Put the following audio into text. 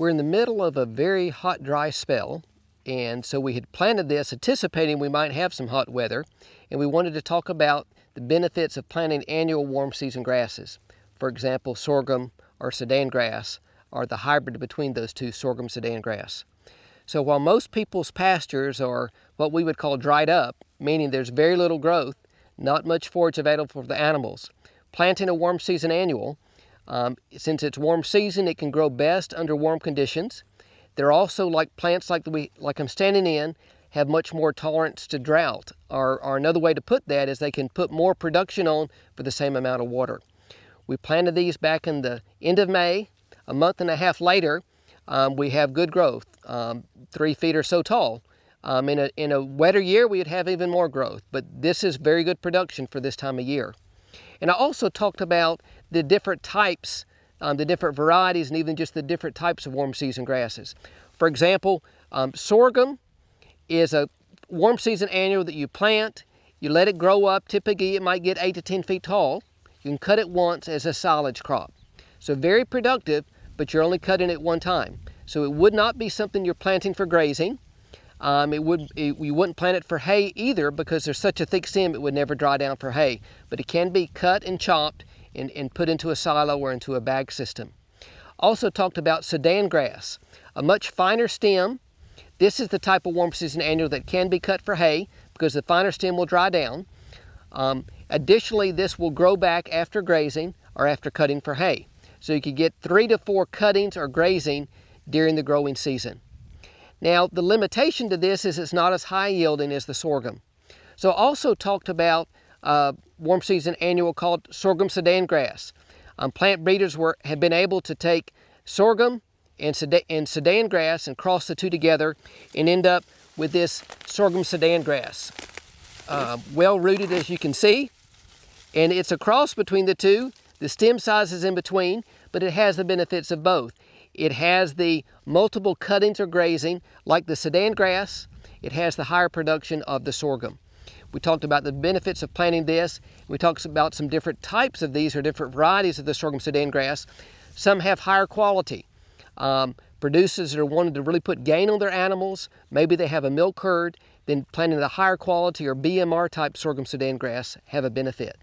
We're in the middle of a very hot, dry spell, and so we had planted this anticipating we might have some hot weather, and we wanted to talk about the benefits of planting annual warm season grasses. For example, sorghum or Sudan grass, or the hybrid between those two, sorghum Sudan grass. So while most people's pastures are what we would call dried up, meaning there's very little growth, not much forage available for the animals, planting a warm season annual, since it's warm season, it can grow best under warm conditions. They're also like plants like I'm standing in, have much more tolerance to drought, or another way to put that is they can put more production on for the same amount of water. We planted these back in the end of May. A month and a half later, we have good growth, 3 feet or so tall. In a wetter year, we'd have even more growth, but this is very good production for this time of year. And I also talked about the different types, the different varieties, and even just the different types of warm season grasses. For example, sorghum is a warm season annual that you plant, you let it grow up. Typically it might get 8 to 10 feet tall. You can cut it once as a silage crop. So very productive, but you're only cutting it one time. So it would not be something you're planting for grazing. You wouldn't plant it for hay either because there's such a thick stem it would never dry down for hay. But it can be cut and chopped and put into a silo or into a bag system. Also talked about Sudan grass, a much finer stem. This is the type of warm season annual that can be cut for hay because the finer stem will dry down. Additionally, this will grow back after grazing or after cutting for hay. So you could get 3 to 4 cuttings or grazing during the growing season. Now, the limitation to this is it's not as high yielding as the sorghum. So I also talked about warm season annual called sorghum Sudan grass. Plant breeders have been able to take sorghum and Sudan grass and cross the two together and end up with this sorghum Sudan grass. Well rooted, as you can see, and it's a cross between the two. The stem size is in between, but it has the benefits of both. It has the multiple cuttings or grazing like the Sudan grass. It has the higher production of the sorghum. We talked about the benefits of planting this. We talked about some different types of these or different varieties of the sorghum Sudan grass. Some have higher quality. Producers that are wanting to really put gain on their animals, maybe they have a milk herd, then planting the higher quality or BMR type sorghum Sudan grass have a benefit.